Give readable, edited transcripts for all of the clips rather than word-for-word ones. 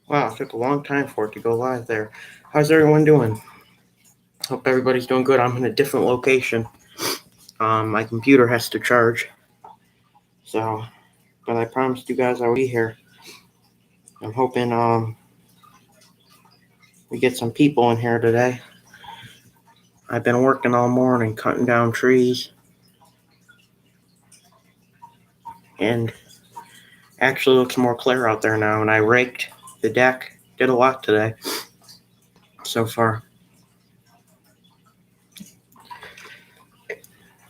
Wow, it took a long time for it to go live there. How's everyone doing? Hope everybody's doing good. I'm in a different location. My computer has to charge. So, but I promised you guys I would be here. I'm hoping we get some people in here today. I've been working all morning cutting down trees and actually looks more clear out there now, and I raked the deck. Did a lot today so far.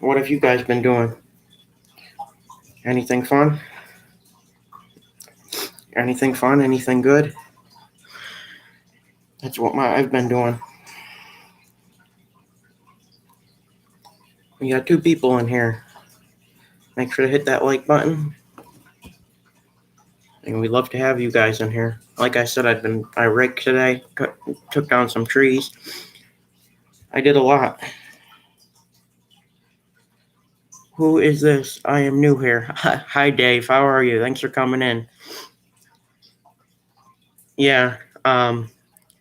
What have you guys been doing? Anything fun? Anything fun? Anything good? That's what I've been doing. We got 2 people in here. Make sure to hit that like button. And we'd love to have you guys in here. Like I said, I raked today, took down some trees. I did a lot. Who is this? I am new here. Hi, Dave. How are you? Thanks for coming in. Yeah, I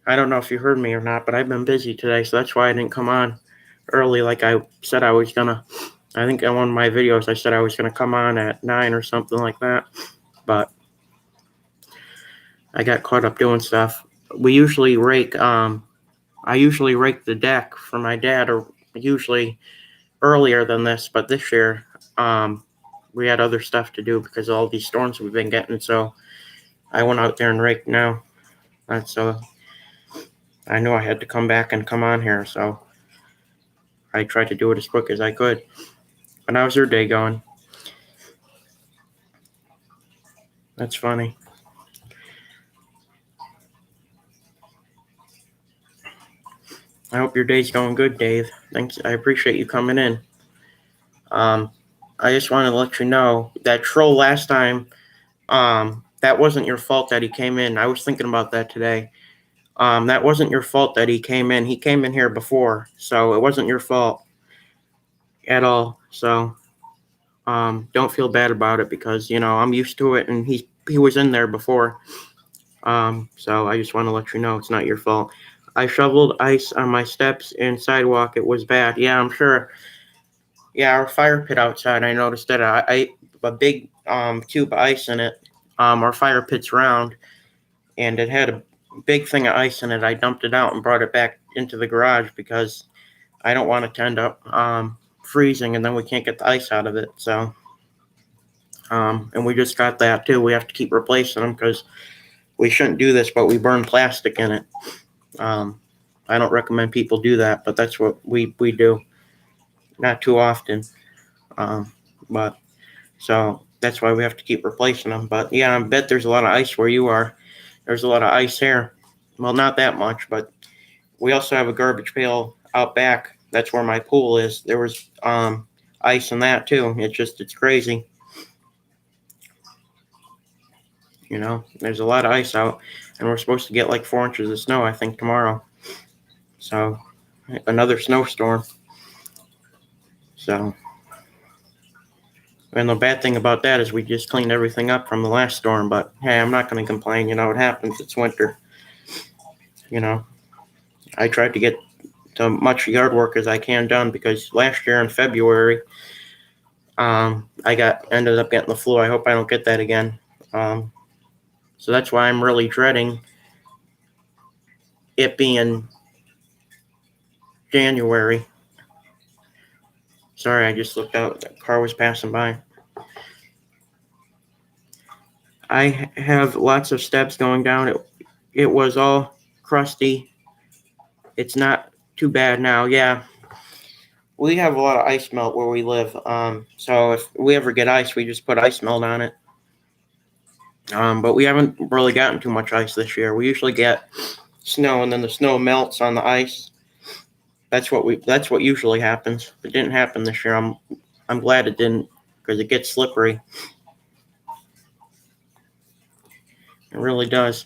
don't know if you heard me or not, but I've been busy today, so that's why I didn't come on early like I said I was gonna. I think in one of my videos I said I was gonna come on at 9 or something like that, but I got caught up doing stuff. We usually rake. I usually rake the deck for my dad, or usually earlier than this, but this year we had other stuff to do because of all these storms we've been getting. So I went out there and raked now. And so I knew I had to come back and come on here. So I tried to do it as quick as I could. But how's your day going? That's funny. I hope your day's going good, Dave. Thanks. I appreciate you coming in. I just wanted to let you know that troll last time, that wasn't your fault that he came in. I was thinking about that today. That wasn't your fault that he came in. He came in here before, so it wasn't your fault at all. So don't feel bad about it because I'm used to it, and he was in there before. So I just want to let you know it's not your fault. I shoveled ice on my steps and sidewalk. It was bad. Yeah, I'm sure. Yeah, our fire pit outside. I noticed that I a big tube of ice in it. Our fire pit's round, and it had a big thing of ice in it. I dumped it out and brought it back into the garage because I don't want it to end up freezing, and then we can't get the ice out of it. So, and we just got that too. We have to keep replacing them because we shouldn't do this, but we burn plastic in it. I don't recommend people do that, but that's what we do. Not too often, but so that's why we have to keep replacing them. But yeah, I bet there's a lot of ice where you are. There's a lot of ice here. Well, not that much, but we also have a garbage pail out back. That's where my pool is. There was ice in that too. It's crazy. There's a lot of ice out, and we're supposed to get like 4 inches of snow, I think, tomorrow. So another snowstorm. So, and the bad thing about that is we just cleaned everything up from the last storm. But hey, I'm not going to complain. It happens. It's winter. I tried to get as much yard work as I can done because last year in February, I ended up getting the flu. I hope I don't get that again. So that's why I'm really dreading it being January. Sorry, I just looked out. The car was passing by. I have lots of steps going down. It was all crusty. It's not too bad now. Yeah, we have a lot of ice melt where we live. So if we ever get ice, we just put ice melt on it. But we haven't really gotten too much ice this year. We usually get snow, and then the snow melts on the ice. That's what usually happens. It didn't happen this year. I'm glad it didn't because it gets slippery. It really does.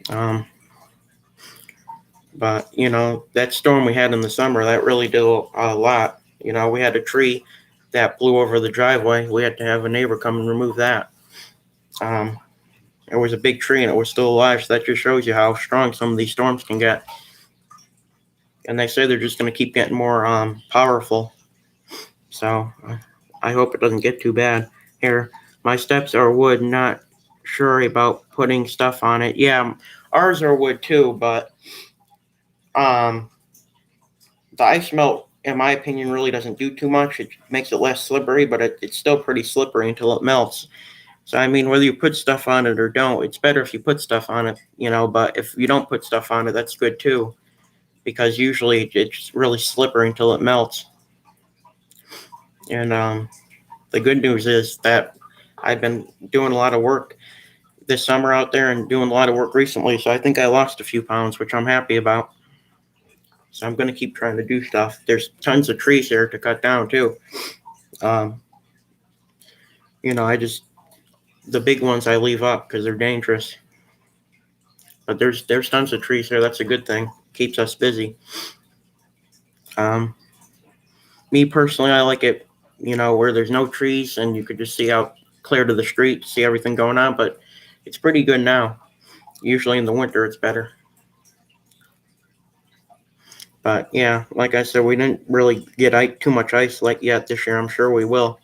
But that storm we had in the summer, that really did a lot. We had a tree that blew over the driveway. We had to have a neighbor come and remove that. It was a big tree and it was still alive, so that just shows you how strong some of these storms can get. And they say they're just going to keep getting more powerful. So I hope it doesn't get too bad. Here, my steps are wood, not sure about putting stuff on it. Yeah, ours are wood too, but the ice melt, in my opinion, really doesn't do too much. It makes it less slippery, but it's still pretty slippery until it melts. So, I mean, whether you put stuff on it or don't, it's better if you put stuff on it, but if you don't put stuff on it, that's good too, because usually it's really slippery until it melts. And the good news is that I've been doing a lot of work this summer out there and doing a lot of work recently, so I think I lost a few pounds, which I'm happy about. So I'm going to keep trying to do stuff. There's tons of trees here to cut down too. The big ones I leave up because they're dangerous. But there's tons of trees here. That's a good thing. Keeps us busy. Me personally, I like it, where there's no trees and you could just see out clear to the street, see everything going on. But it's pretty good now. Usually in the winter, it's better. But yeah, like I said, we didn't really get too much ice like yet this year. I'm sure we will.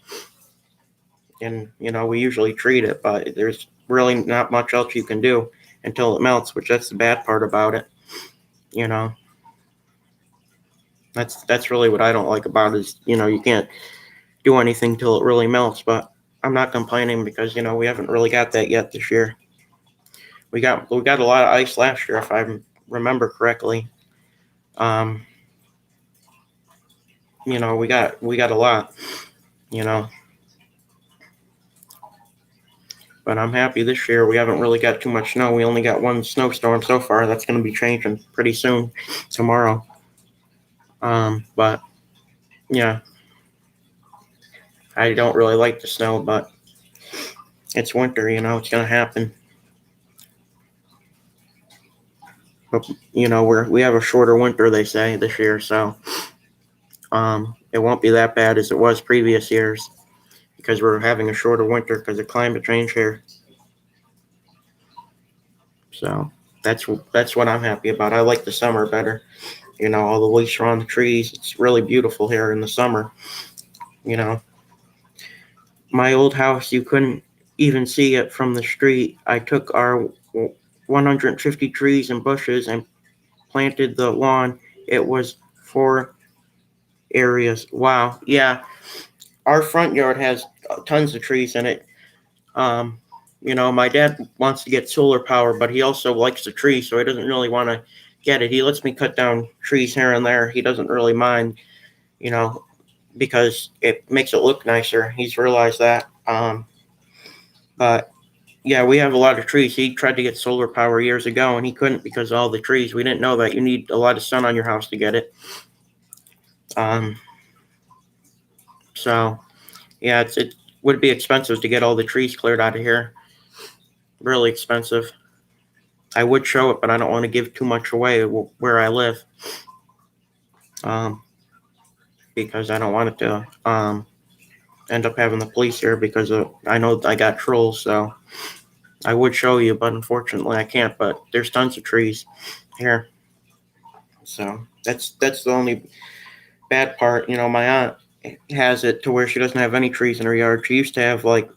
And, we usually treat it, but there's really not much else you can do until it melts, which that's the bad part about it. That's really what I don't like about it is, you can't do anything till it really melts, but I'm not complaining because, we haven't really got that yet this year. We got a lot of ice last year, if I remember correctly. We got a lot, but I'm happy this year we haven't really got too much snow. We only got one snowstorm so far. That's going to be changing pretty soon, tomorrow. But yeah, I don't really like the snow, but it's winter, it's going to happen. But, we have a shorter winter, they say, this year, so it won't be that bad as it was previous years because we're having a shorter winter because of climate change here. So that's what I'm happy about. I like the summer better. All the leaves are on the trees. It's really beautiful here in the summer. My old house, you couldn't even see it from the street. I took our 150 trees and bushes and planted the lawn. It was 4 areas. Wow. Yeah. Our front yard has tons of trees in it. My dad wants to get solar power, but he also likes the trees, so he doesn't really want to get it. He lets me cut down trees here and there. He doesn't really mind, because it makes it look nicer. He's realized that. But yeah, we have a lot of trees. He tried to get solar power years ago, and he couldn't because of all the trees. We didn't know that you need a lot of sun on your house to get it. So yeah, it would be expensive to get all the trees cleared out of here. Really expensive. I would show it, but I don't want to give too much away where I live. Because I don't want it to end up having the police here because I know I got trolls, so I would show you, but unfortunately I can't. But there's tons of trees here, so that's the only bad part. My aunt has it to where she doesn't have any trees in her yard. She used to have like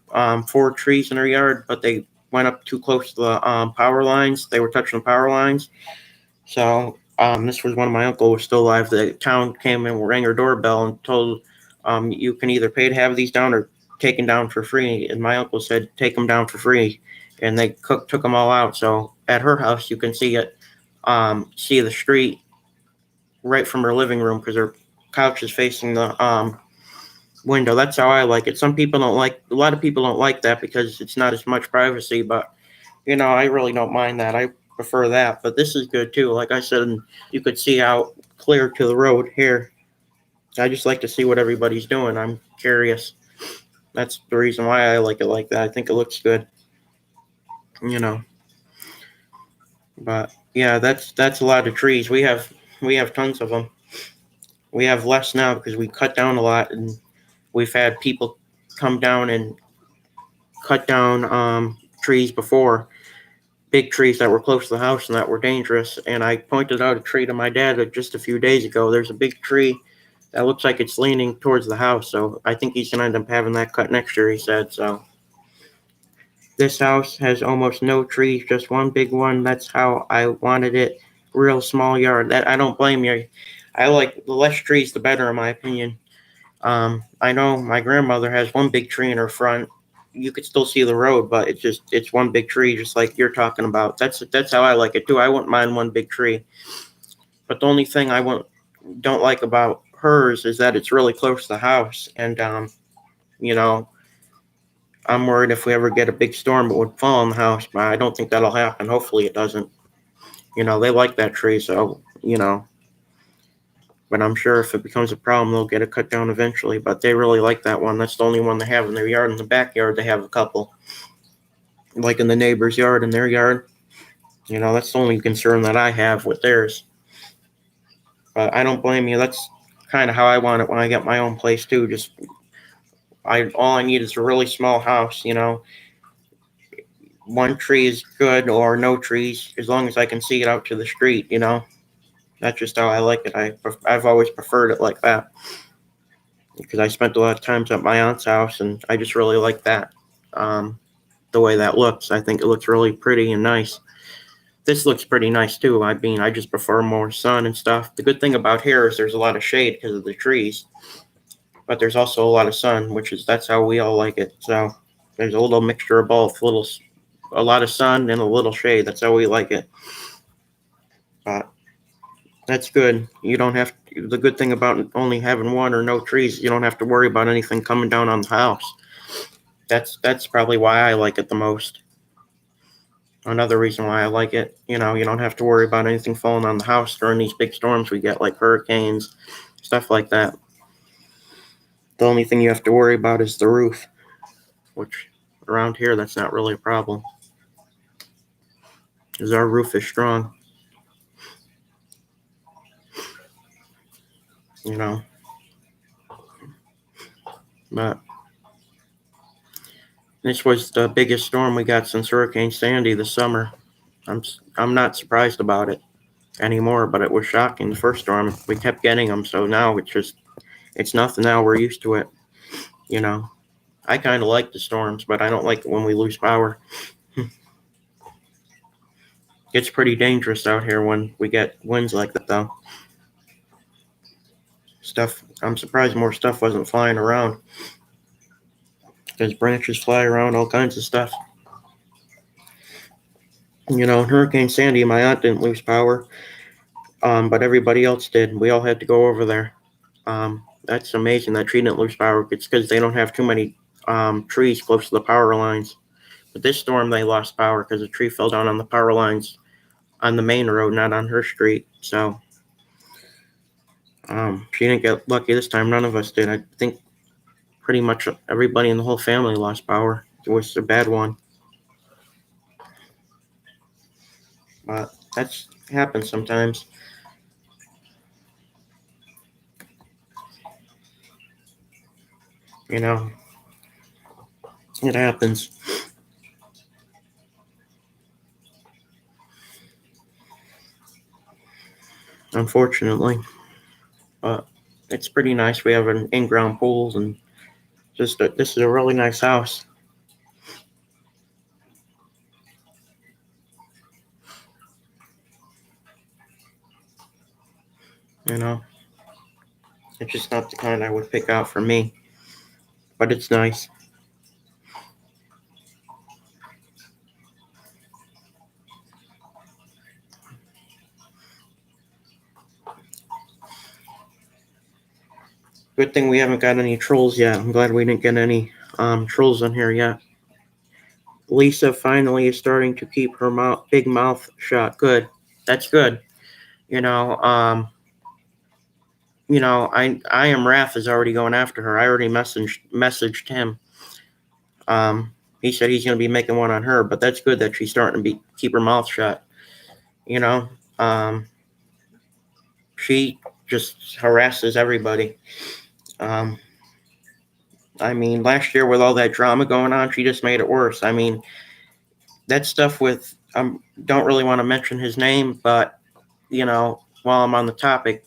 4 trees in her yard, but they went up too close to the power lines. They were touching the power lines. So this was when my uncle was still alive. The town came and rang her doorbell and told you can either pay to have these down or taken down for free. And my uncle said take them down for free, and they took them all out. So at her house you can see it, see the street right from her living room because her couch is facing the window. That's how I like it. A lot of people don't like that because it's not as much privacy, but I really don't mind that. I prefer that, but this is good too. Like I said, you could see out clear to the road here. I just like to see what everybody's doing. I'm curious. That's the reason why I like it like that. I think it looks good. But yeah, that's a lot of trees. We have tons of them. We have less now because we cut down a lot, and We've had people come down and cut down trees before, big trees that were close to the house and that were dangerous. And I pointed out a tree to my dad just a few days ago. There's a big tree that looks like it's leaning towards the house, so I think he's gonna end up having that cut next year, he said. So this house has almost no trees, just one big one. That's how I wanted it. Real small yard. That I don't blame you. I like the less trees, the better, in my opinion. I know my grandmother has one big tree in her front. You could still see the road, but it's one big tree, just like you're talking about. That's how I like it too. I wouldn't mind one big tree, but the only thing don't like about hers is that it's really close to the house, and you know, I'm worried if we ever get a big storm, it would fall on the house, but I don't think that'll happen. Hopefully, it doesn't. They like that tree, so But I'm sure if it becomes a problem, they'll get it cut down eventually. But they really like that one. That's the only one they have in their yard. In the backyard, they have a couple, like in the neighbor's yard, in their yard. That's the only concern that I have with theirs. But I don't blame you. That's kind of how I want it when I get my own place too. Just all I need is a really small house. One tree is good or no trees, as long as I can see it out to the street. That's just how I like it. I've always preferred it like that because I spent a lot of times at my aunt's house, and I just really like that. The way that looks, I think it looks really pretty and nice. This looks pretty nice too. I mean, I just prefer more sun and stuff. The good thing about here is there's a lot of shade because of the trees, but there's also a lot of sun, that's how we all like it. So there's a little mixture of both, a lot of sun and a little shade. That's how we like it. But that's good. You don't have to, the good thing about only having one or no trees, you don't have to worry about anything coming down on the house. That's probably why I like it the most. Another reason why I like it, you don't have to worry about anything falling on the house during these big storms we get, like hurricanes, stuff like that. The only thing you have to worry about is the roof, which around here, that's not really a problem, because our roof is strong. But this was the biggest storm we got since Hurricane Sandy this summer. I'm not surprised about it anymore, but it was shocking. The first storm, we kept getting them, so now it's nothing now. We're used to it. I kind of like the storms, but I don't like it when we lose power. It's pretty dangerous out here when we get winds like that, though. I'm surprised more stuff wasn't flying around, because branches fly around, all kinds of stuff. In Hurricane Sandy, my aunt didn't lose power, but everybody else did. We all had to go over there. That's amazing that she didn't lose power. It's because they don't have too many trees close to the power lines. But this storm, they lost power because a tree fell down on the power lines on the main road, not on her street. So she didn't get lucky this time. None of us did. I think pretty much everybody in the whole family lost power. It was a bad one. But that's happens sometimes. It happens. Unfortunately. But it's pretty nice. We have an in-ground pool, and this is a really nice house. It's just not the kind I would pick out for me, but it's nice. Good thing we haven't got any trolls yet. I'm glad we didn't get any trolls in here yet. Lisa finally is starting to keep her big mouth shut. Good. That's good. I am Wrath is already going after her. I already messaged him. He said he's going to be making one on her, but that's good that she's starting to keep her mouth shut. She just harasses everybody. I mean, last year with all that drama going on, she just made it worse. I mean, that stuff with don't really want to mention his name, but while I'm on the topic,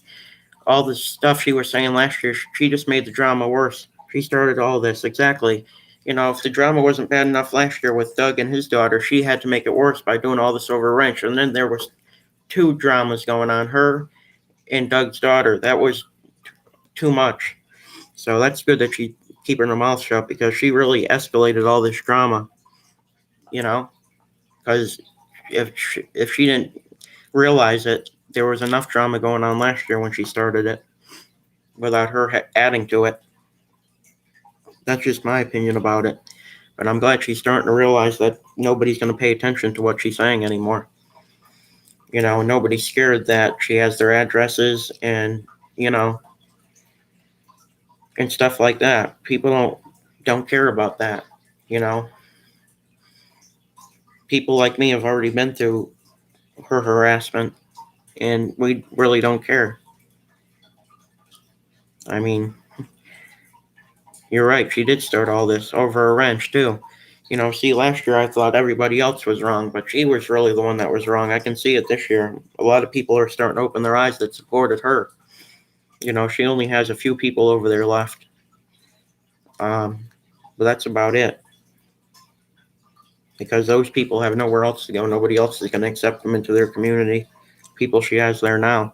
all the stuff she was saying last year, she just made the drama worse. She started all this exactly. If the drama wasn't bad enough last year with Doug and his daughter, she had to make it worse by doing all this over Wrench. And then there was two dramas going on, her and Doug's daughter. That was too much. So that's good that she keeping her mouth shut because she really escalated all this drama. You know, because if she didn't realize it, there was enough drama going on last year when she started it without her adding to it. That's just my opinion about it. But I'm glad she's starting to realize that nobody's going to pay attention to what she's saying anymore. Nobody's scared that she has their addresses and, and stuff like that. People don't care about that. You know, people like me have already been through her harassment and we really don't care. I mean, you're right. She did start all this over a wrench, too. See, last year I thought everybody else was wrong, but she was really the one that was wrong. I can see it this year. A lot of people are starting to open their eyes that supported her. She only has a few people over there left. But that's about it. Because those people have nowhere else to go. Nobody else is going to accept them into their community. People she has there now.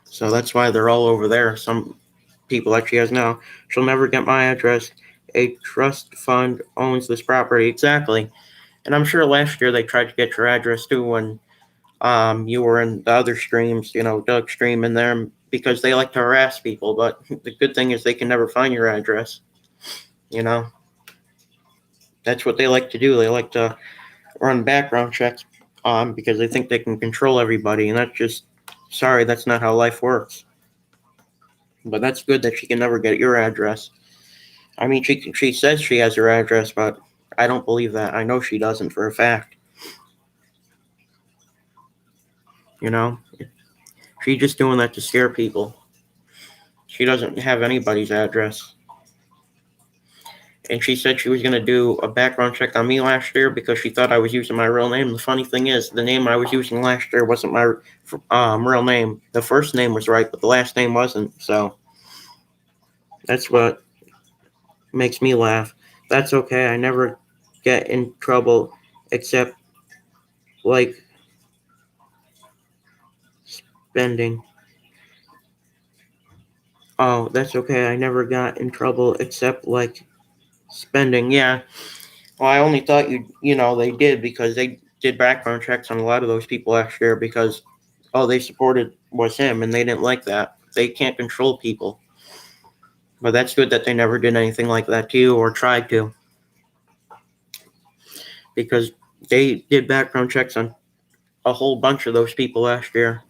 So that's why they're all over there. Some people that she has now. She'll never get my address. A trust fund owns this property. Exactly. And I'm sure last year they tried to get your address too when you were in the other streams, Doug stream in there because they like to harass people. But the good thing is they can never find your address. That's what they like to do. They like to run background checks because they think they can control everybody. And that's not how life works. But that's good that she can never get your address. I mean, she says she has your address, but I don't believe that. I know she doesn't for a fact. She's just doing that to scare people. She doesn't have anybody's address. And she said she was going to do a background check on me last year because she thought I was using my real name. The funny thing is, the name I was using last year wasn't my real name. The first name was right, but the last name wasn't. So that's what makes me laugh. That's okay. I never get in trouble except like spending. Oh, that's okay. I never got in trouble except like spending. Yeah. Well, I only thought they did because they did background checks on a lot of those people last year because all they supported was him and they didn't like that. They can't control people. But that's good that they never did anything like that to you or tried to. Because they did background checks on a whole bunch of those people last year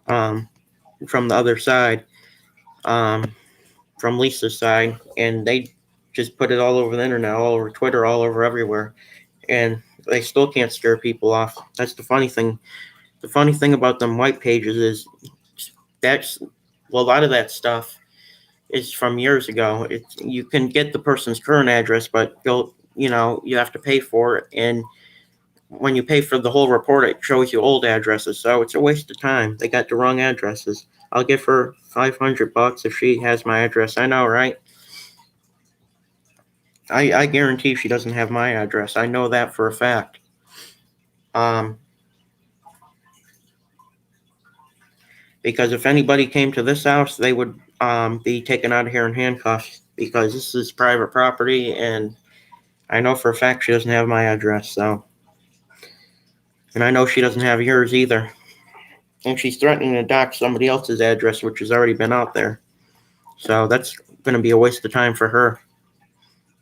from the other side, from Lisa's side, and they just put it all over the internet, all over Twitter, all over everywhere. And they still can't scare people off. That's the funny thing. The funny thing about them white pages is a lot of that stuff is from years ago. You can get the person's current address, but you have to pay for it. And when you pay for the whole report, it shows you old addresses. So it's a waste of time. They got the wrong addresses. I'll give her $500 if she has my address. I know, right? I guarantee she doesn't have my address. I know that for a fact. Because if anybody came to this house, they would be taken out of here in handcuffs because this is private property, and I know for a fact she doesn't have my address. So, and I know she doesn't have yours either. And she's threatening to dox somebody else's address, which has already been out there. So that's going to be a waste of time for her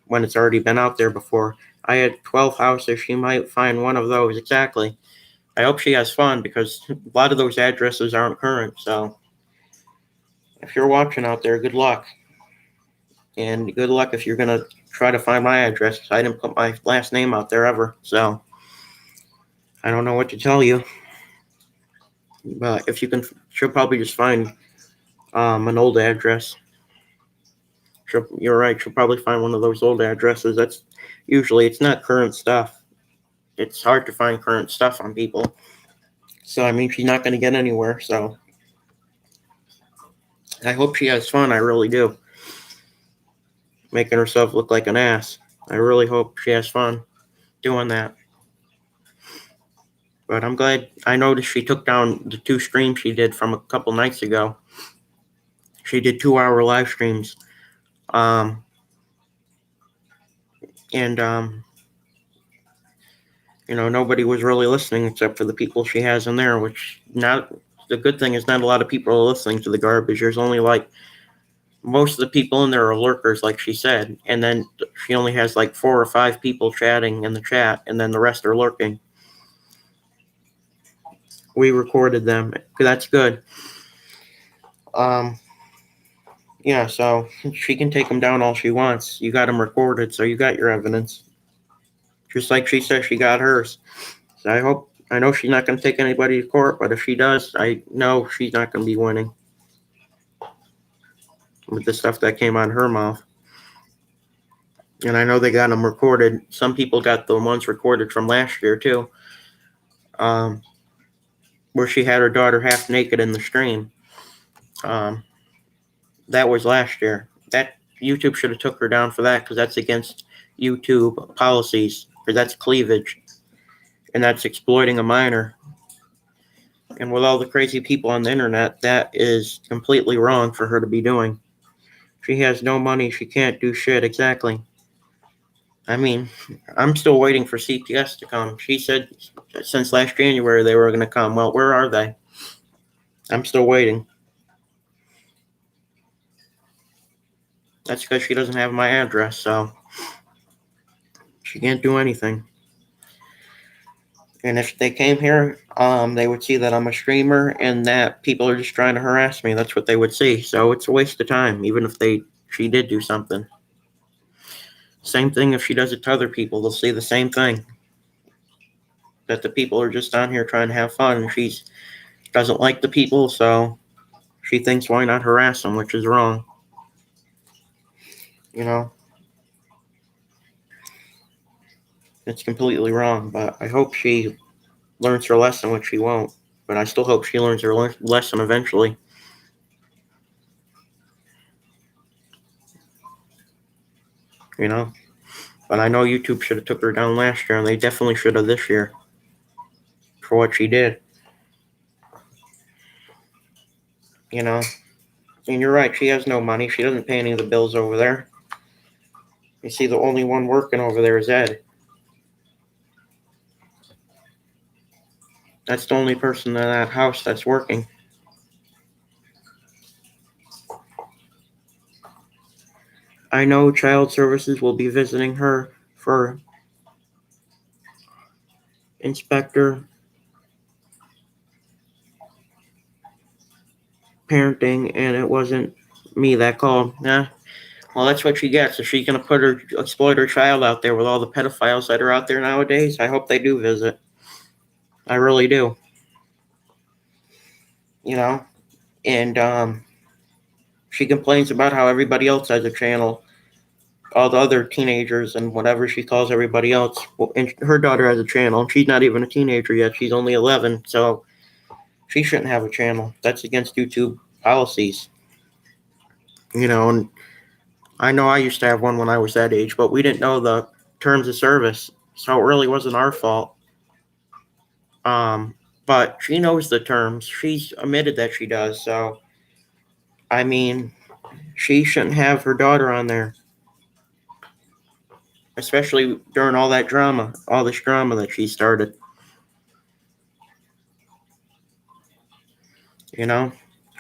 when it's already been out there before. I had 12 houses. She might find one of those exactly. I hope she has fun because a lot of those addresses aren't current. So if you're watching out there, good luck. And good luck if you're going to try to find my address. I didn't put my last name out there ever. So I don't know what to tell you. But if you can, she'll probably just find an old address. You're right. She'll probably find one of those old addresses. That's usually it's not current stuff. It's hard to find current stuff on people. So I mean, she's not going to get anywhere. So I hope she has fun. I really do. Making herself look like an ass. I really hope she has fun doing that. But I'm glad. I noticed she took down the 2 streams she did from a couple nights ago. She did 2-hour live streams. Um, and nobody was really listening except for the people she has in there, which not the good thing is not a lot of people are listening to the garbage. There's only like most of the people in there are lurkers, like she said, and then she only has like 4 or 5 people chatting in the chat, and then the rest are lurking. We recorded them. That's good. Yeah, so she can take them down all she wants. You got them recorded, so you got your evidence. Just like she says she got hers. So I know she's not going to take anybody to court, but if she does, I know she's not going to be winning with the stuff that came out of her mouth. And I know they got them recorded. Some people got the ones recorded from last year, too, where she had her daughter half naked in the stream. That was last year. That YouTube should have took her down for that because that's against YouTube policies, because that's cleavage, and that's exploiting a minor. And with all the crazy people on the internet, that is completely wrong for her to be doing. She has no money. She can't do shit. Exactly. I mean, I'm still waiting for CPS to come. She said since last January they were going to come. Well, where are they? I'm still waiting. That's because she doesn't have my address, so she can't do anything. And if they came here, they would see that I'm a streamer and that people are just trying to harass me. That's what they would see. So it's a waste of time, even if she did do something. Same thing if she does it to other people. They'll see the same thing. That the people are just on here trying to have fun, and she doesn't like the people, so she thinks why not harass them, which is wrong. It's completely wrong, but I hope she learns her lesson, which she won't. But I still hope she learns her lesson eventually. But I know YouTube should have took her down last year, and they definitely should have this year for what she did. And you're right, she has no money. She doesn't pay any of the bills over there. You see, the only one working over there is Ed. That's the only person in that house that's working. I know Child Services will be visiting her for inspector parenting, and it wasn't me that called. Nah. Well, that's what she gets. If she's going to exploit her child out there with all the pedophiles that are out there nowadays, I hope they do visit. I really do. And she complains about how everybody else has a channel, all the other teenagers and whatever she calls everybody else. Well, and her daughter has a channel. She's not even a teenager yet. She's only 11, so she shouldn't have a channel. That's against YouTube policies. And I know I used to have one when I was that age, but we didn't know the terms of service, so it really wasn't our fault. But she knows the terms. She's admitted that she does, so I mean, she shouldn't have her daughter on there, especially during all this drama that she started.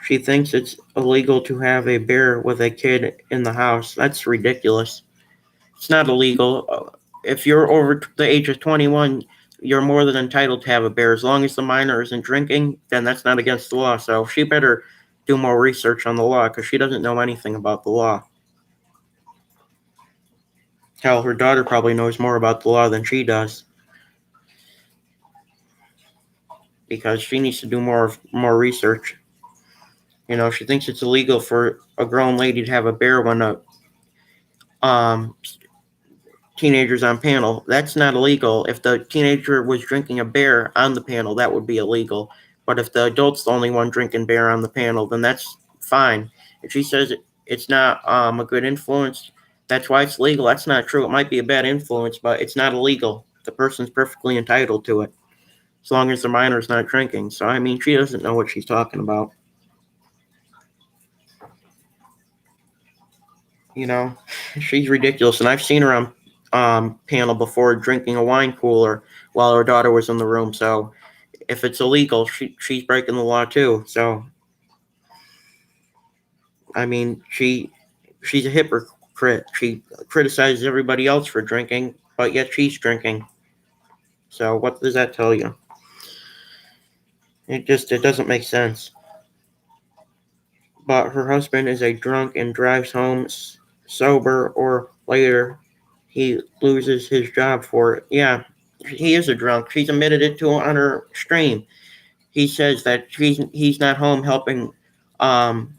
She thinks it's illegal to have a bear with a kid in the house. That's ridiculous. It's not illegal. If you're over the age of 21, you're more than entitled to have a bear. As long as the minor isn't drinking, then that's not against the law. So she better do more research on the law because she doesn't know anything about the law. Hell, her daughter probably knows more about the law than she does, because she needs to do more research. She thinks it's illegal for a grown lady to have a bear when um, teenagers on panel. That's not illegal. If the teenager was drinking a beer on the panel, that would be illegal. But if the adult's the only one drinking beer on the panel, then that's fine. If she says it's not a good influence, that's why it's legal. That's not true. It might be a bad influence, but it's not illegal. The person's perfectly entitled to it, as long as the minor's not drinking. So, I mean, she doesn't know what she's talking about. You know, she's ridiculous. And I've seen her on panel before drinking a wine cooler while her daughter was in the room. So if it's illegal, she's breaking the law too. So I mean, she's a hypocrite. She criticizes everybody else for drinking, but yet she's drinking. So what does that tell you? It doesn't make sense. But her husband is a drunk and drives home sober, or later he loses his job for it. Yeah, he is a drunk. She's admitted it to on her stream. He says that he's not home helping um,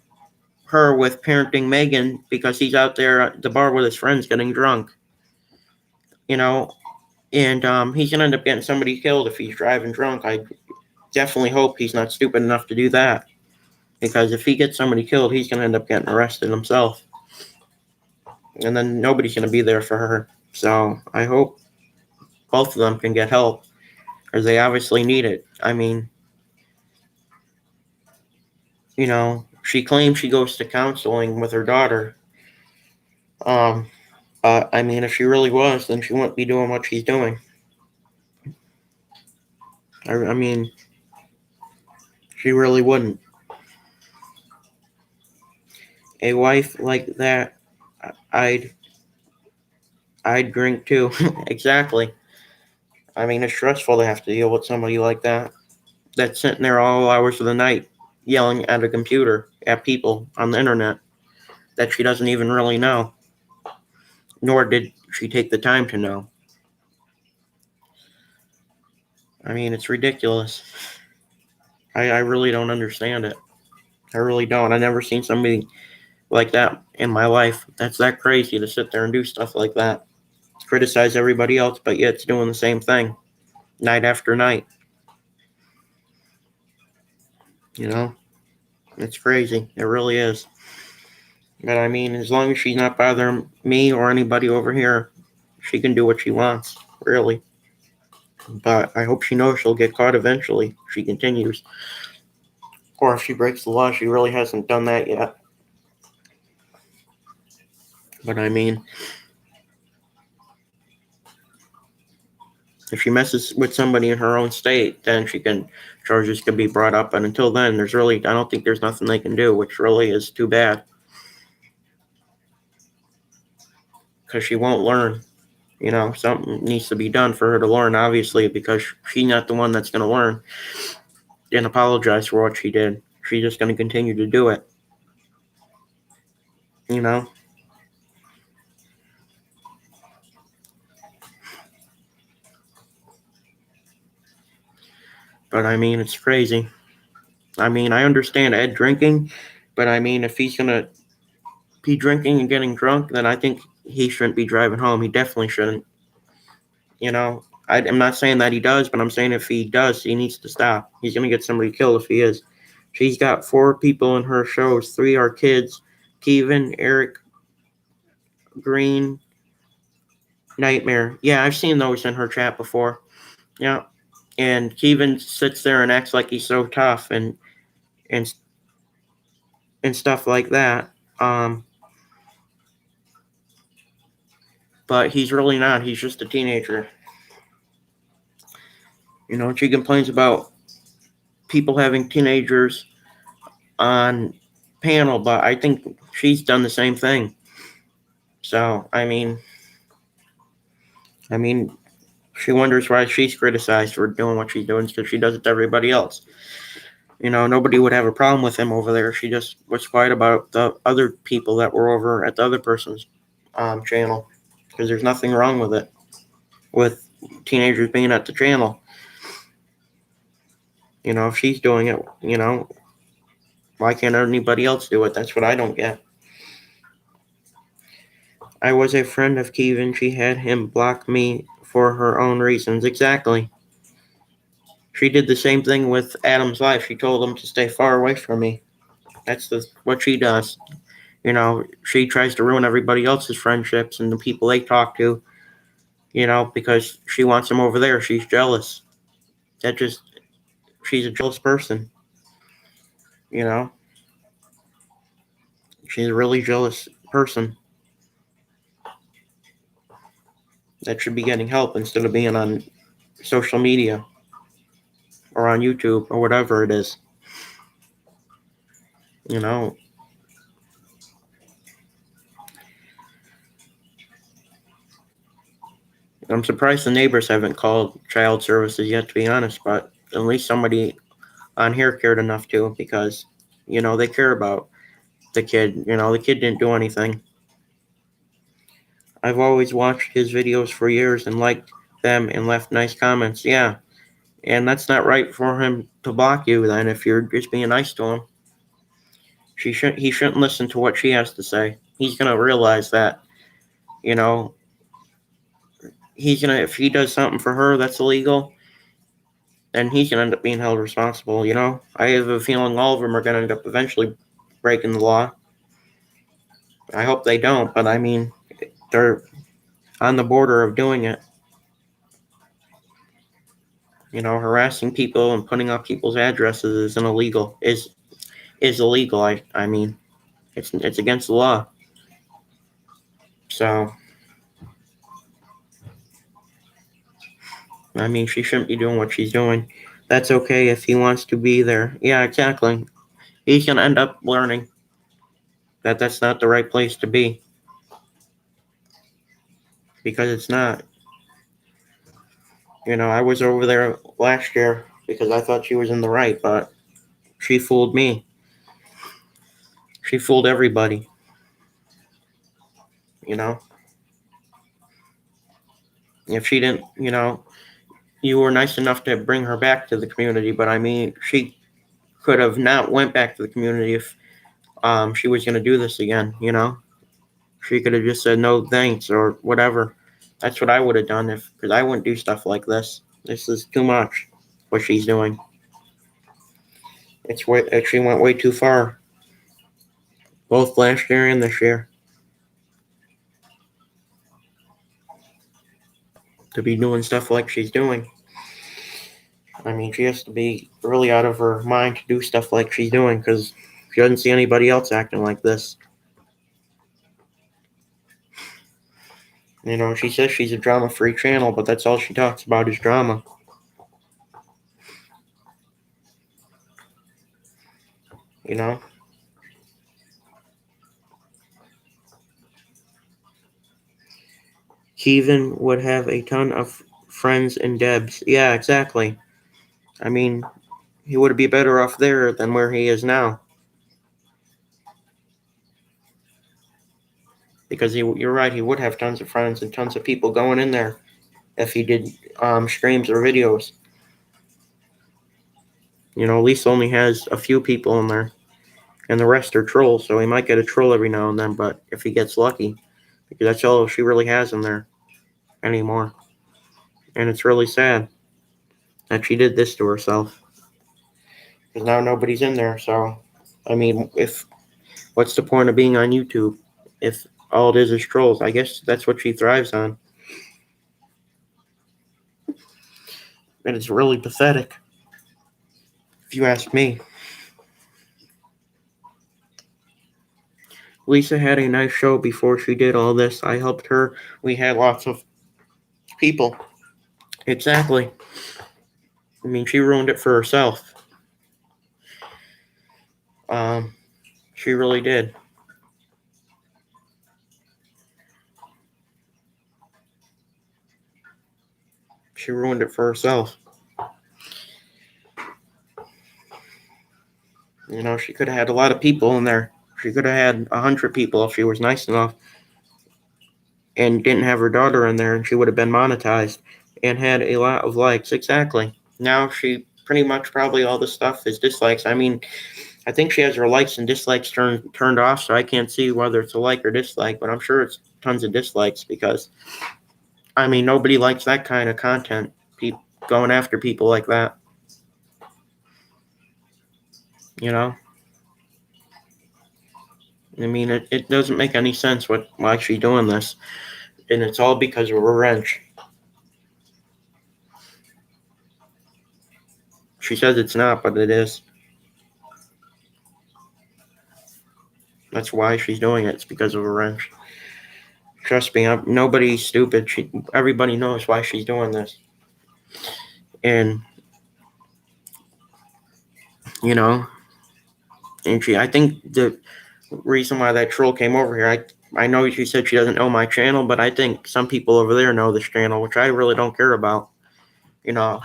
her with parenting Megan because he's out there at the bar with his friends getting drunk. You know, and he's gonna end up getting somebody killed if he's driving drunk. I definitely hope he's not stupid enough to do that, because if he gets somebody killed, he's gonna end up getting arrested himself, and then nobody's gonna be there for her. So I hope both of them can get help, because they obviously need it. I mean, you know, she claims she goes to counseling with her daughter. Um, I mean, if she really was, then she wouldn't be doing what she's doing. I mean, she really wouldn't. A wife like that, I'd I'd drink too. Exactly. I mean, it's stressful to have to deal with somebody like that that's sitting there all hours of the night yelling at a computer at people on the internet that she doesn't even really know, nor did she take the time to know. I mean, it's ridiculous. I really don't understand it. I really don't. I've never seen somebody like that in my life. That's that crazy to sit there and do stuff like that. Criticize everybody else, but yet it's doing the same thing night after night. You know, it's crazy. It really is. But I mean, as long as she's not bothering me or anybody over here, she can do what she wants, really. But I hope she knows she'll get caught eventually if she continues. Or if she breaks the law, she really hasn't done that yet. But I mean, if she messes with somebody in her own state, then charges can be brought up. And until then, I don't think there's nothing they can do, which really is too bad. Because she won't learn. You know, something needs to be done for her to learn, obviously, because she's not the one that's going to learn and apologize for what she did. She's just going to continue to do it. You know? But I mean, it's crazy. I mean, I understand Ed drinking, but I mean, if he's going to be drinking and getting drunk, then I think he shouldn't be driving home. He definitely shouldn't. You know, I'm not saying that he does, but I'm saying if he does, he needs to stop. He's going to get somebody killed if he is. She's got 4 people in her shows. 3 are kids: Kevin, Eric, Green, Nightmare. Yeah, I've seen those in her chat before. Yeah. And Kevin sits there and acts like he's so tough and and stuff like that. But he's really not. He's just a teenager. You know, she complains about people having teenagers on panel, but I think she's done the same thing. So, I mean, she wonders why she's criticized for doing what she's doing, because she does it to everybody else. You know, nobody would have a problem with him over there. She just was quiet about the other people that were over at the other person's channel, because there's nothing wrong with it, with teenagers being at the channel. You know, if she's doing it, you know, why can't anybody else do it? That's what I don't get. I was a friend of Kevin. She had him block me for her own reasons. Exactly. She did the same thing with Adam's life. She told him to stay far away from me. That's what she does. She tries to ruin everybody else's friendships and the people they talk to, because she wants them over there. She's jealous. She's a jealous person, you know? She's a really jealous person that should be getting help instead of being on social media or on YouTube or whatever it is. You know, I'm surprised the neighbors haven't called child services yet, to be honest, but at least somebody on here cared enough to, because, they care about the kid. The kid didn't do anything. I've always watched his videos for years and liked them and left nice comments. Yeah, and that's not right for him to block you then if you're just being nice to him. He shouldn't listen to what she has to say. He's gonna realize that, you know, if he does something for her that's illegal, then he's gonna end up being held responsible, I have a feeling all of them are gonna end up eventually breaking the law. I hope they don't, but I mean, they're on the border of doing it. Harassing people and putting up people's addresses is illegal. I mean, it's against the law. So, I mean, she shouldn't be doing what she's doing. That's okay if he wants to be there. Yeah, exactly. He's gonna end up learning that that's not the right place to be, because it's not. I was over there last year because I thought she was in the right, but she fooled me. She fooled everybody. You know, if she didn't, you were nice enough to bring her back to the community, but I mean, she could have not went back to the community if she was going to do this again. She could have just said no thanks or whatever. That's what I would have done, because I wouldn't do stuff like this. This is too much what she's doing. She went way too far, both last year and this year, to be doing stuff like she's doing. I mean, she has to be really out of her mind to do stuff like she's doing, because she doesn't see anybody else acting like this. She says she's a drama-free channel, but that's all she talks about is drama. Kevin would have a ton of friends in Debs. Yeah, exactly. I mean, he would be better off there than where he is now. Because you're right, he would have tons of friends and tons of people going in there if he did streams or videos. Lisa only has a few people in there, and the rest are trolls, so he might get a troll every now and then, but if he gets lucky, because that's all she really has in there anymore. And it's really sad that she did this to herself, because now nobody's in there. So, I mean, what's the point of being on YouTube if all it is trolls? I guess that's what she thrives on. And it's really pathetic, if you ask me. Lisa had a nice show before she did all this. I helped her. We had lots of people. Exactly. I mean, she ruined it for herself. She really did. She ruined it for herself. She could have had a lot of people in there. She could have had 100 people if she was nice enough and didn't have her daughter in there, and she would have been monetized and had a lot of likes. Exactly. Now she pretty much probably all the stuff is dislikes. I mean, I think she has her likes and dislikes turned off, so I can't see whether it's a like or dislike, but I'm sure it's tons of dislikes because, I mean, nobody likes that kind of content. Going after people like that. You know? I mean, it doesn't make any sense why she's doing this. And it's all because of a wrench. She says it's not, but it is. That's why she's doing it. It's because of a wrench. Trust me, nobody's stupid. Everybody knows why she's doing this. And, you know, I think the reason why that troll came over here, I know she said she doesn't know my channel, but I think some people over there know this channel, which I really don't care about. You know,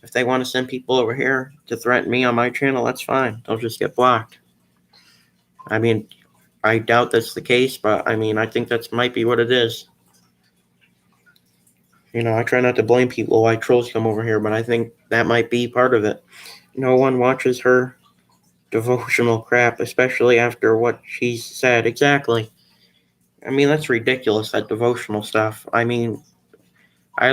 if they want to send people over here to threaten me on my channel, that's fine. They'll just get blocked. I mean, I doubt that's the case, but I mean, I think that might be what it is. You know, I try not to blame people why trolls come over here, but I think that might be part of it. No one watches her devotional crap, especially after what she said. Exactly. I mean, that's ridiculous, that devotional stuff. I mean, I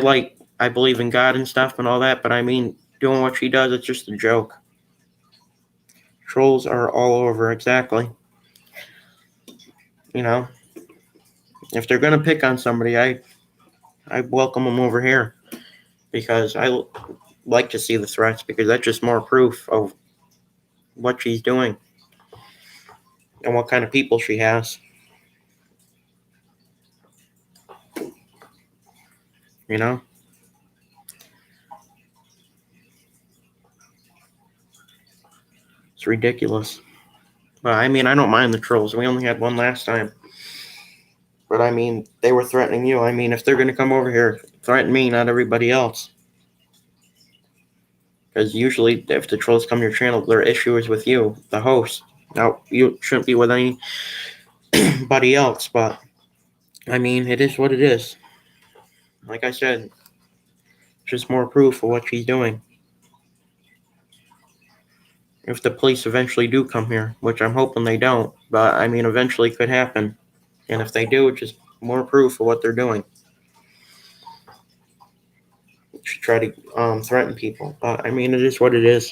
believe in God and stuff and all that, but I mean, doing what she does, it's just a joke. Trolls are all over, exactly. You know, if they're going to pick on somebody, I welcome them over here because I like to see the threats because that's just more proof of what she's doing and what kind of people she has. You know? It's ridiculous. But I mean, I don't mind the trolls. We only had one last time. But I mean, they were threatening you. I mean, if they're going to come over here, threaten me, not everybody else. Because usually, if the trolls come to your channel, their issue is with you, the host. Now, you shouldn't be with anybody else, but I mean, it is what it is. Like I said, just more proof of what she's doing. If the police eventually do come here, which I'm hoping they don't, but I mean, eventually could happen. And if they do, it's just more proof of what they're doing. To try to threaten people. But I mean, it is what it is.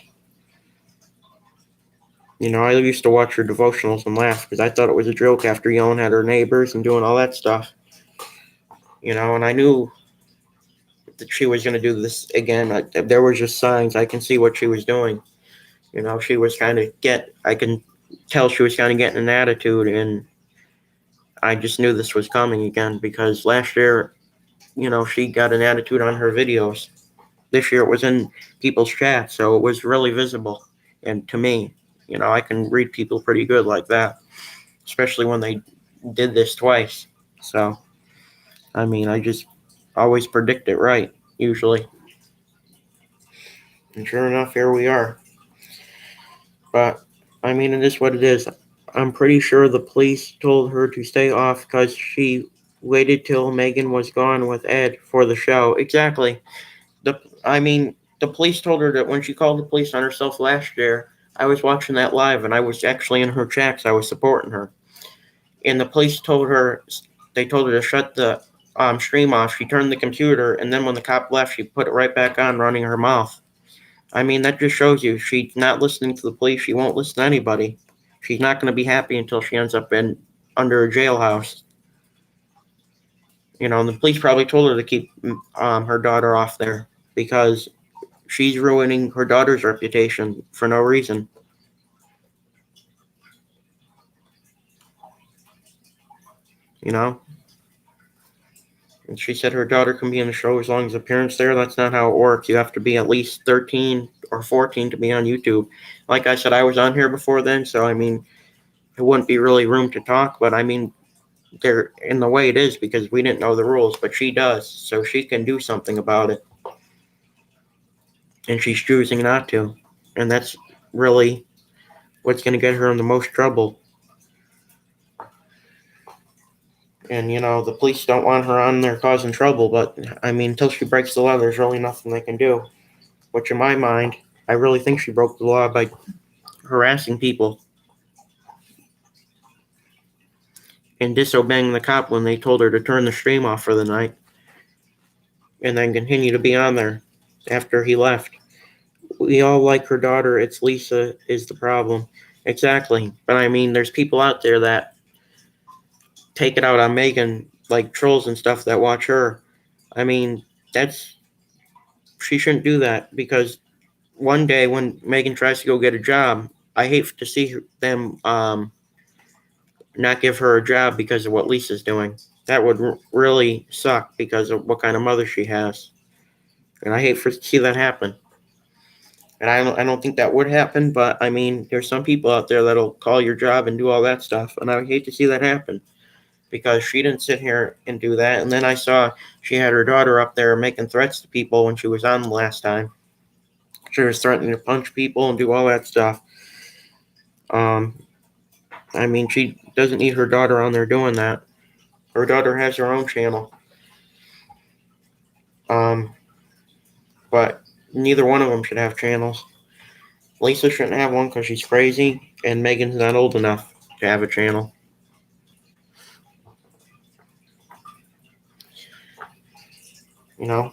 You know, I used to watch her devotionals and laugh because I thought it was a joke after yelling at her neighbors and doing all that stuff. You know, and I knew that she was going to do this again. There was just signs. I can see what she was doing. You know, she was I can tell she was kind of getting an attitude, and I just knew this was coming again because last year, you know, she got an attitude on her videos. This year it was in people's chats, so it was really visible. And to me, you know, I can read people pretty good like that, especially when they did this twice. So, I mean, I just always predict it right, usually. And sure enough, here we are. But, I mean, it is what it is. I'm pretty sure the police told her to stay off because she waited till Megan was gone with Ed for the show. Exactly. The police told her that when she called the police on herself last year, I was watching that live and I was actually in her chats. I was supporting her. And the police they told her to shut the stream off. She turned the computer, and then when the cop left, she put it right back on, running her mouth. I mean, that just shows you she's not listening to the police. She won't listen to anybody. She's not going to be happy until she ends up under a jailhouse. You know, and the police probably told her to keep her daughter off there because she's ruining her daughter's reputation for no reason. You know? And she said her daughter can be in the show as long as the parents there. That's not how it works. You have to be at least 13 or 14 to be on YouTube. Like I said, I was on here before then, so I mean, it wouldn't be really room to talk, but I mean, they're in the way it is because we didn't know the rules, but she does, so she can do something about it. And she's choosing not to. And that's really what's going to get her in the most trouble. And, you know, the police don't want her on there causing trouble, but, I mean, until she breaks the law, there's really nothing they can do. Which, in my mind, I really think she broke the law by harassing people. and disobeying the cop when they told her to turn the stream off for the night, and then continue to be on there after he left. We all like her daughter. It's Lisa is the problem. Exactly. But I mean, there's people out there that take it out on Megan, like trolls and stuff that watch her. I mean, she shouldn't do that, because one day when Megan tries to go get a job, I hate to see them not give her a job because of what Lisa's doing. That would really suck because of what kind of mother she has, and I hate to see that happen. And I don't think that would happen, but I mean, there's some people out there that'll call your job and do all that stuff, and I would hate to see that happen, because she didn't sit here and do that. And then I saw she had her daughter up there making threats to people when she was on the last time. She was threatening to punch people and do all that stuff. I mean, she doesn't need her daughter on there doing that. Her daughter has her own channel. But neither one of them should have channels. Lisa shouldn't have one because she's crazy, and Megan's not old enough to have a channel. You know?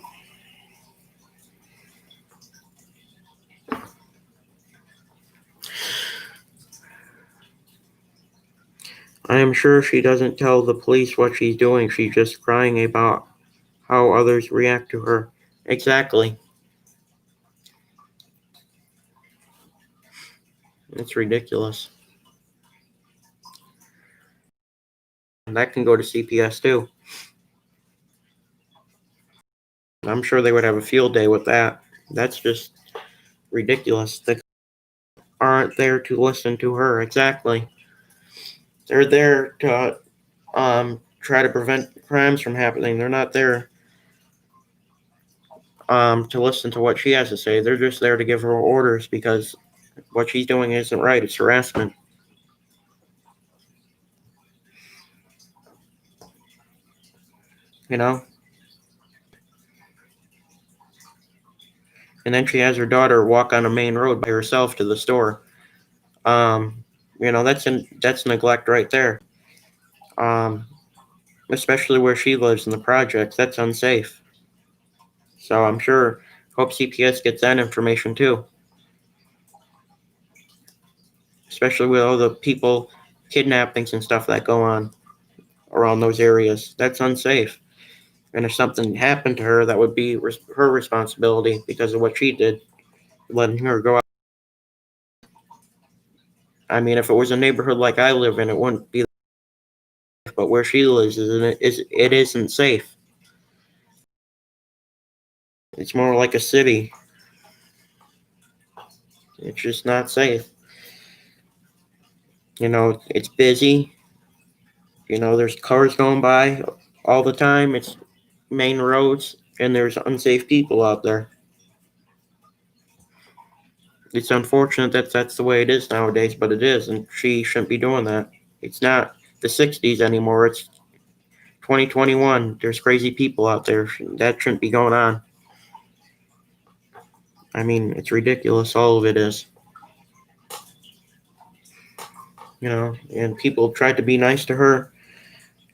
I am sure she doesn't tell the police what she's doing. She's just crying about how others react to her. Exactly. It's ridiculous. And that can go to CPS too. I'm sure they would have a field day with that. That's just ridiculous. They aren't there to listen to her. Exactly. They're there to try to prevent crimes from happening. They're not there to listen to what she has to say. They're just there to give her orders, because what she's doing isn't right. It's harassment. You know? And then she has her daughter walk on a main road by herself to the store. That's neglect right there. Especially where she lives in the projects. That's unsafe. So I'm sure, hope CPS gets that information too. Especially with all the people kidnappings and stuff that go on around those areas. That's unsafe. And if something happened to her, that would be her responsibility because of what she did, letting her go out. I mean, if it was a neighborhood like I live in, it wouldn't be. But where she lives, it isn't safe. It's more like a city. It's just not safe. It's busy. There's cars going by all the time. It's main roads, and there's unsafe people out there. It's unfortunate that that's the way it is nowadays, but it is, and she shouldn't be doing that. It's not the 60s anymore. It's 2021. There's crazy people out there. That shouldn't be going on. I mean, it's ridiculous. All of it is. And people tried to be nice to her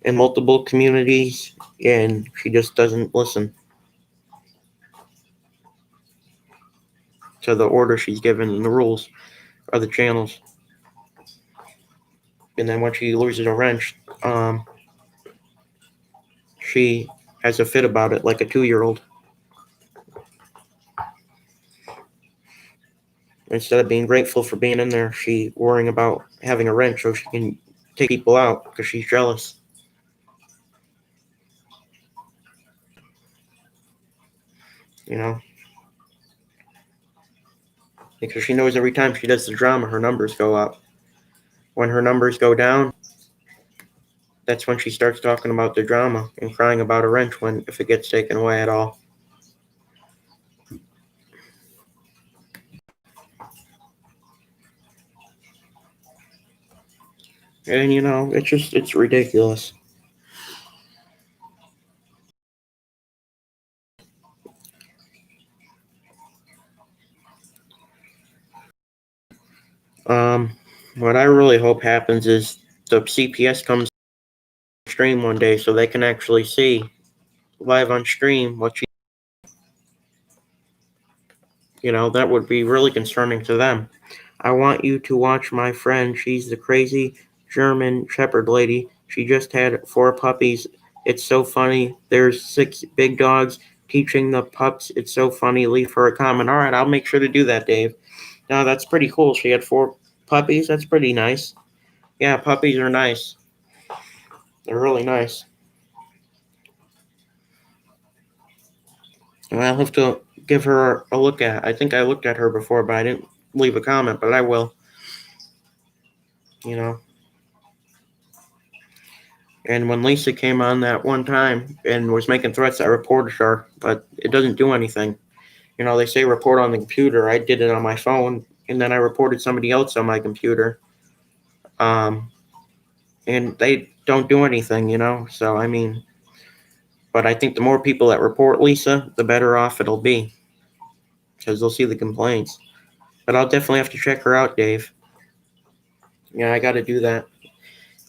in multiple communities, and she just doesn't listen to the order she's given and the rules of the channels. And then when she loses a wrench, she has a fit about it like a 2-year-old. Instead of being grateful for being in there, she's worrying about having a wrench so she can take people out because she's jealous. Because she knows every time she does the drama, her numbers go up. When her numbers go down, that's when she starts talking about the drama and crying about a wrench if it gets taken away at all. And it's ridiculous. What I really hope happens is the CPS comes stream one day so they can actually see live on stream what she, that would be really concerning to them. I want you to watch my friend. She's the crazy German Shepherd lady. She just had 4 puppies. It's so funny. There's 6 big dogs teaching the pups. It's so funny. Leave her a comment. All right, I'll make sure to do that, Dave. No, that's pretty cool. She had 4 puppies. That's pretty nice. Yeah, puppies are nice. They're really nice. And I'll have to give her a look at. I think I looked at her before, but I didn't leave a comment, but I will. And when Lisa came on that one time and was making threats, I reported her, but it doesn't do anything. They say report on the computer. I did it on my phone, and then I reported somebody else on my computer. And they don't do anything, So, but I think the more people that report Lisa, the better off it'll be, because they'll see the complaints. But I'll definitely have to check her out, Dave. Yeah, I got to do that.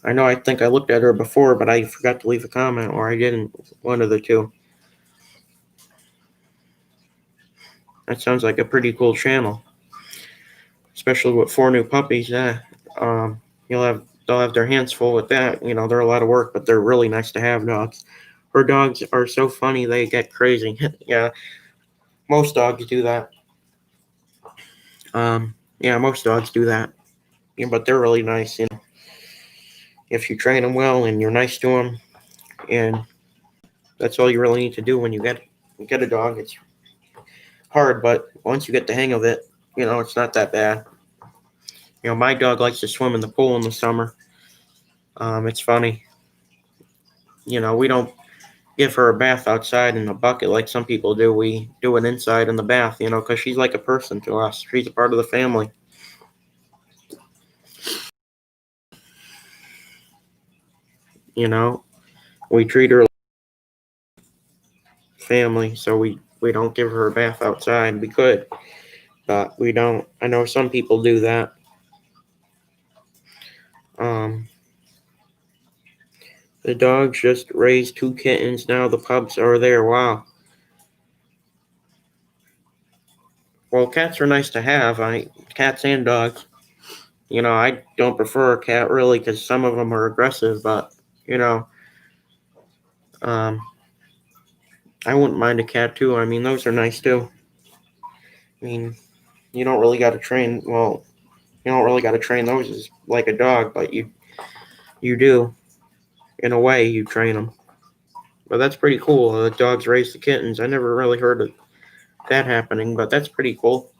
I think I looked at her before, but I forgot to leave a comment, or I didn't. One of the two. That sounds like a pretty cool channel, especially with 4 new puppies. Yeah, they'll have their hands full with that. They're a lot of work, but they're really nice to have dogs. Her dogs are so funny; they get crazy. Yeah, most dogs do that. Yeah, most dogs do that. Yeah, but they're really nice. If you train them well and you're nice to them, and that's all you really need to do when you get a dog. It's hard, but once you get the hang of it, it's not that bad. My dog likes to swim in the pool in the summer. It's funny. We don't give her a bath outside in a bucket like some people do. We do it inside in the bath, because she's like a person to us. She's a part of the family. We treat her like family, so we don't give her a bath outside. We could, but we don't. I know some people do that. The dogs just raised 2 kittens. Now the pups are there. Wow. Well, cats are nice to have. Cats and dogs. I don't prefer a cat really because some of them are aggressive, but I wouldn't mind a cat too. Those are nice too. You don't really got to train. Well, you don't really got to train those as like a dog, but you do. In a way, you train them. But that's pretty cool. The dogs raise the kittens. I never really heard of that happening, but that's pretty cool.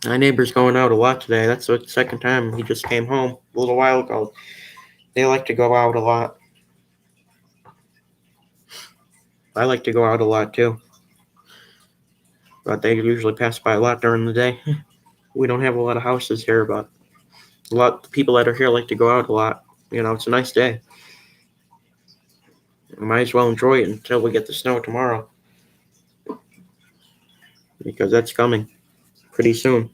My neighbor's going out a lot today. That's the second time. He just came home a little while ago. They like to go out a lot. I like to go out a lot too. But they usually pass by a lot during the day. We don't have a lot of houses here, but a lot of people that are here like to go out a lot. It's a nice day. We might as well enjoy it until we get the snow tomorrow, because that's coming pretty soon.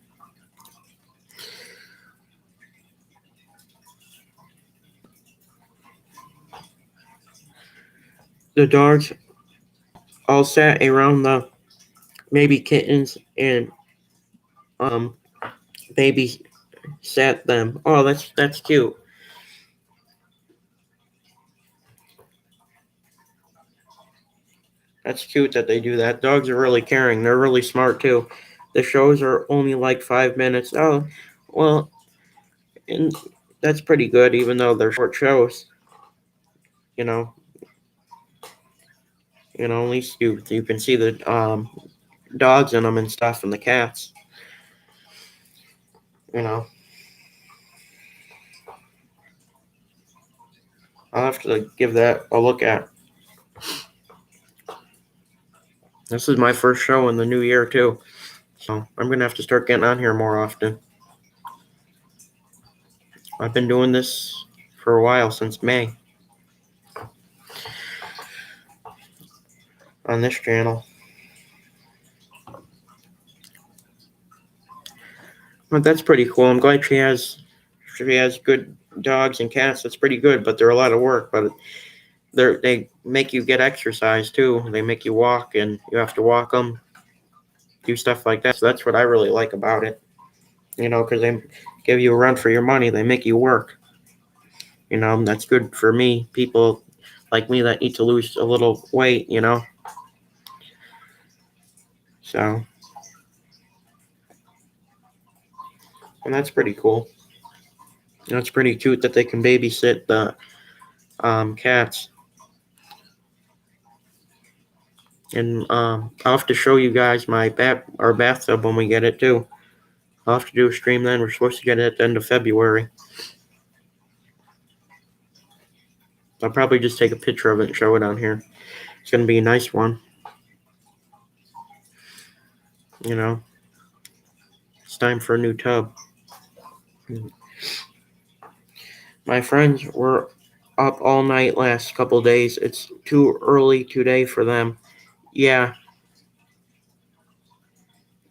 The dogs all sat around the baby kittens and baby sat them. Oh, that's cute. That's cute that they do that. Dogs are really caring. They're really smart too. The shows are only like 5 minutes. Oh, well, and that's pretty good, even though they're short shows. At least you can see the dogs in them and stuff, and the cats. I'll have to give that a look at. This is my first show in the new year too, so I'm gonna have to start getting on here more often. I've been doing this for a while, since May, on this channel. But that's pretty cool. I'm glad she has good dogs and cats, that's pretty good, but they're a lot of work. But they make you get exercise too. They make you walk, and you have to walk them, do stuff like that. So that's what I really like about it. Because they give you a run for your money. They make you work. That's good for me. People like me that need to lose a little weight. So, and that's pretty cool. It's pretty cute that they can babysit the cats. And I'll have to show you guys our bathtub when we get it too. I'll have to do a stream then. We're supposed to get it at the end of February. I'll probably just take a picture of it and show it on here. It's going to be a nice one. It's time for a new tub. My friends were up all night last couple days. It's too early today for them. Yeah,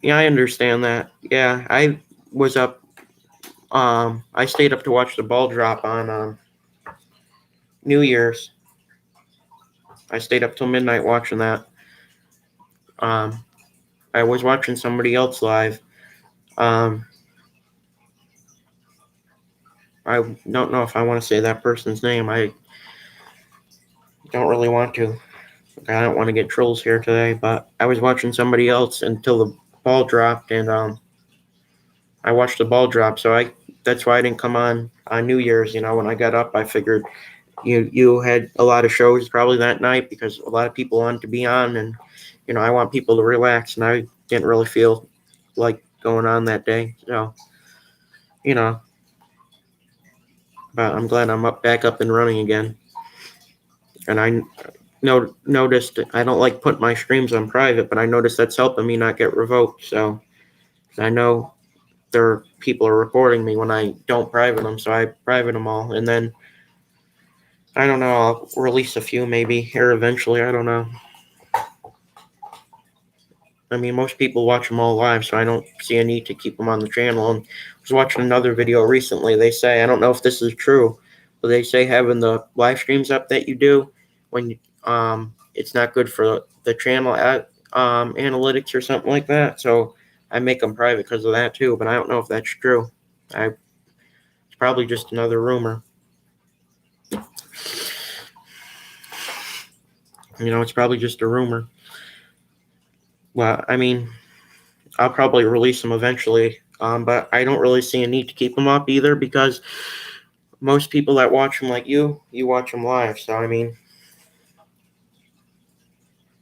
I understand that. Yeah, I was up. I stayed up to watch the ball drop on New Year's. I stayed up till midnight watching that. I was watching somebody else live. I don't know if I want to say that person's name. I don't really want to. I don't want to get trolls here today, but I was watching somebody else until the ball dropped, and I watched the ball drop. So that's why I didn't come on New Year's. When I got up, I figured you had a lot of shows probably that night because a lot of people wanted to be on, and I want people to relax, and I didn't really feel like going on that day. So but I'm glad I'm back up and running again. And I noticed I don't like putting my streams on private, but I noticed that's helping me not get revoked. So I know people are reporting me when I don't private them, so I private them all, and then I don't know, I'll release a few maybe here eventually. I don't know. I mean, most people watch them all live, so I don't see a need to keep them on the channel. And I was watching another video recently. They say, I don't know if this is true, but they say having the live streams up that you do when it's not good for the channel analytics or something like that. So I make them private because of that too, but I don't know if that's true. It's probably just another rumor. It's probably just a rumor. Well, I mean, I'll probably release them eventually, but I don't really see a need to keep them up either because most people that watch them, like you watch them live. So, I mean,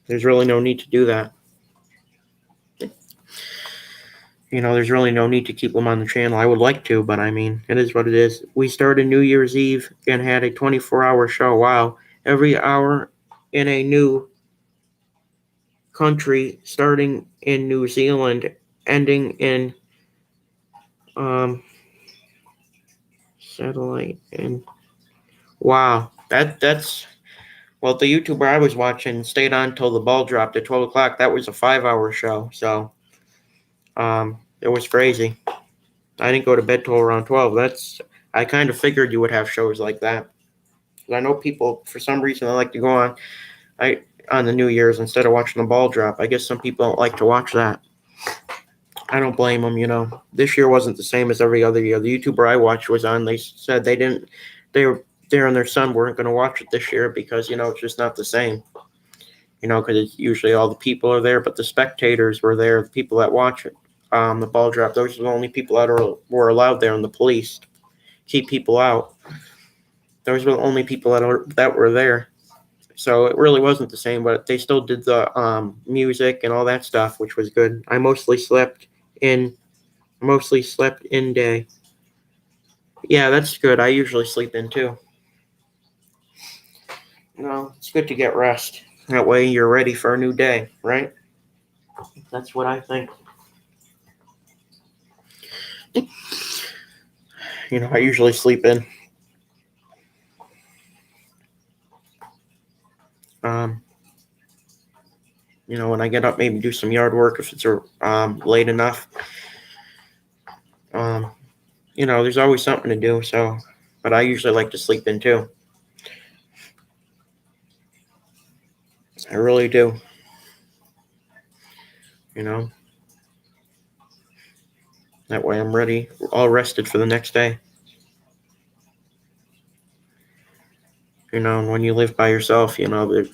there's really no need to do that. There's really no need to keep them on the channel. I would like to, but I mean, it is what it is. We started New Year's Eve and had a 24-hour show. Wow. Every hour in a new country, starting in New Zealand, ending in satellite. And wow, that's well, the YouTuber I was watching stayed on till the ball dropped at 12 o'clock. That was a 5-hour show, so it was crazy. I didn't go to bed till around 12. I kind of figured you would have shows like that. I know people, for some reason, they like to go on the New Year's instead of watching the ball drop. I guess some people don't like to watch that. I don't blame them. This year wasn't the same as every other year. The YouTuber I watched was on. They said they and their son weren't going to watch it this year because it's just not the same. Because it's usually all the people are there, but the spectators were there. The people that watch it, the ball drop. Those are the only people that were allowed there, and the police keep people out. Those were the only people that were there. So it really wasn't the same, but they still did the music and all that stuff, which was good. I mostly slept in day. Yeah, that's good. I usually sleep in too. It's good to get rest. That way you're ready for a new day, right? That's what I think. I usually sleep in. When I get up, maybe do some yard work if it's late enough. There's always something to do. So but I usually like to sleep in too. I really do. You know, that way I'm ready, all rested for the next day. You know, and when you live by yourself, you know, it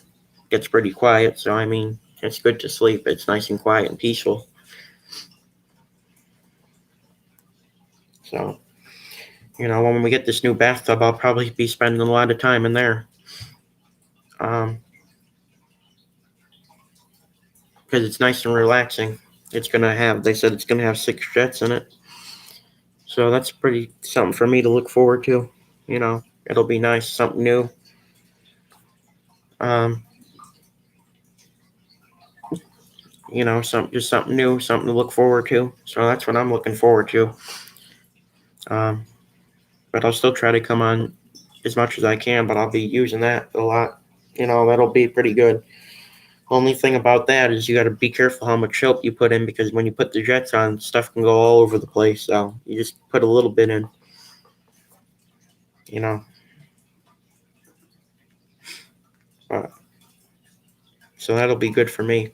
gets pretty quiet. So, I mean, it's good to sleep. It's nice and quiet and peaceful. So, you know, when we get this new bathtub, I'll probably be spending a lot of time in there. Because it's nice and relaxing. They said it's going to have 6 jets in it. So that's pretty something for me to look forward to. You know, it'll be nice, something new. Um, you know, just something new, something to look forward to. So that's what I'm looking forward to. Um, but I'll still try to come on as much as I can, but I'll be using that a lot. You know, that'll be pretty good. Only thing about that is you got to be careful how much soap you put in because when you put the jets on, stuff can go all over the place. So you just put a little bit in, you know. But, so that'll be good for me.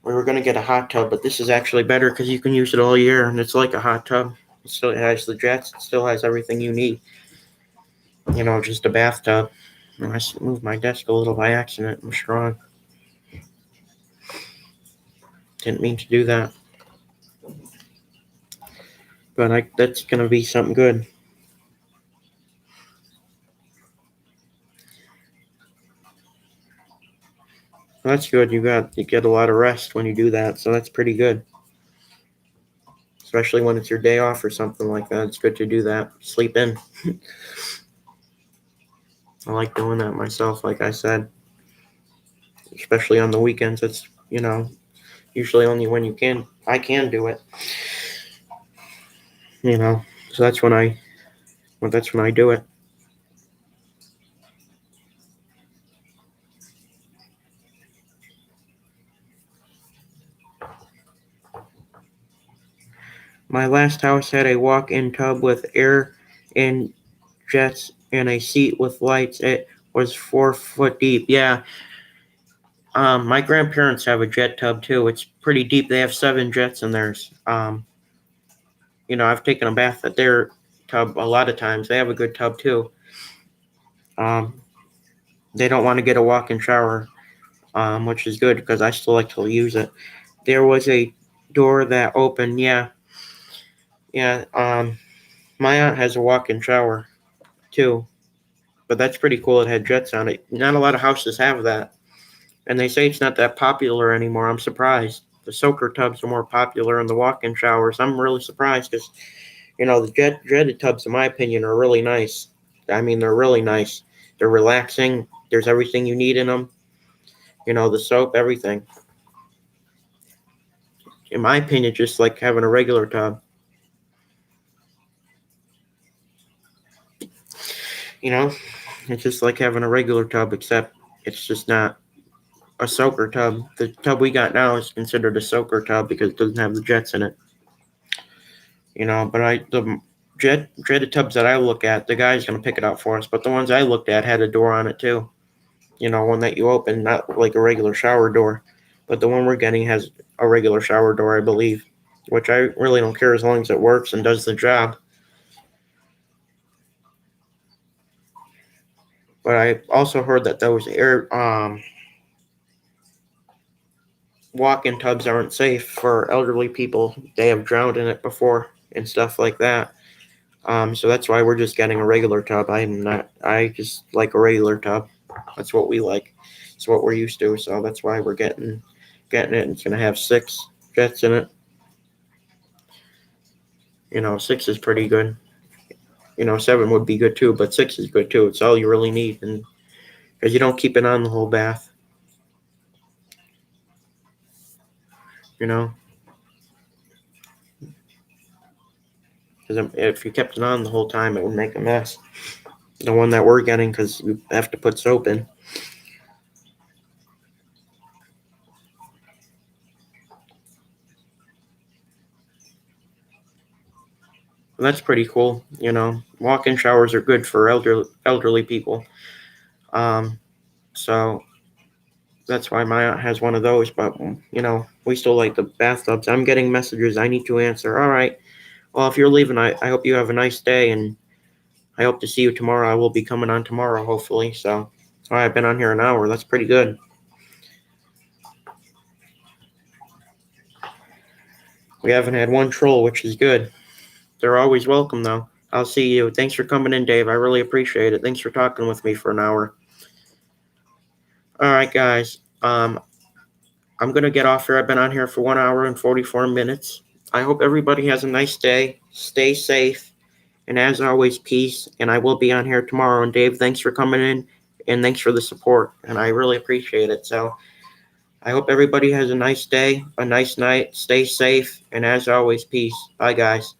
We were going to get a hot tub, but this is actually better because you can use it all year and it's like a hot tub. It still has the jets, it still has everything you need. You know, just a bathtub. I moved my desk a little by accident. I'm strong. Didn't mean to do that. But that's going to be something good. Well, that's good. You get a lot of rest when you do that, so that's pretty good. Especially when it's your day off or something like that. It's good to do that. Sleep in. I like doing that myself, like I said. Especially on the weekends. It's, you know, usually only when I can do it. You know. So that's when I do it. My last house had a walk-in tub with air and jets and a seat with lights. It was 4 foot deep. Yeah. My grandparents have a jet tub too. It's pretty deep. They have 7 jets in theirs. You know, I've taken a bath at their tub a lot of times. They have a good tub too. Um, they don't want to get a walk-in shower, which is good because I still like to use it. There was a door that opened. Yeah, yeah. My aunt has a walk-in shower too, but that's pretty cool. It had jets on it. Not a lot of houses have that, and they say it's not that popular anymore. I'm surprised. The soaker tubs are more popular than the walk-in showers. I'm really surprised because you know the jetted tubs, in my opinion, are really nice. I mean, they're really nice. They're relaxing. There's everything you need in them. You know, the soap, everything. In my opinion, just like having a regular tub. You know, it's just like having a regular tub, except it's just not a soaker tub. The tub we got now is considered a soaker tub because it doesn't have the jets in it. You know, but the jetted tubs that I look at, the guy's gonna pick it out for us. But the ones I looked at had a door on it too. You know, one that you open, not like a regular shower door. But the one we're getting has a regular shower door, I believe, which I really don't care as long as it works and does the job. But I also heard that those air walk-in tubs aren't safe for elderly people. They have drowned in it before and stuff like that. So that's why we're just getting a regular tub. I just like a regular tub. That's what we like. It's what we're used to. So that's why we're getting it. It's gonna have 6 jets in it. You know, 6 is pretty good. You know, 7 would be good too, but 6 is good too. It's all you really need, and because you don't keep it on the whole bath. You know, because if you kept it on the whole time, it would make a mess. The one that we're getting, because you have to put soap in. That's pretty cool. Walk-in showers are good for elderly people. Um, so that's why my aunt has one of those. But we still like the bathtubs. I'm getting messages I need to answer. All right. Well, if you're leaving, I hope you have a nice day, and I hope to see you tomorrow. I will be coming on tomorrow, hopefully. So, all right, I've been on here an hour. That's pretty good. We haven't had one troll, which is good. They're always welcome, though. I'll see you. Thanks for coming in, Dave. I really appreciate it. Thanks for talking with me for an hour. All right, guys. I'm gonna get off here. I've been on here for 1 hour and 44 minutes. I hope everybody has a nice day. Stay safe, and as always, peace. And I will be on here tomorrow. And Dave, thanks for coming in, and thanks for the support. And I really appreciate it. So I hope everybody has a nice day, a nice night. Stay safe, and as always, peace. Bye, guys.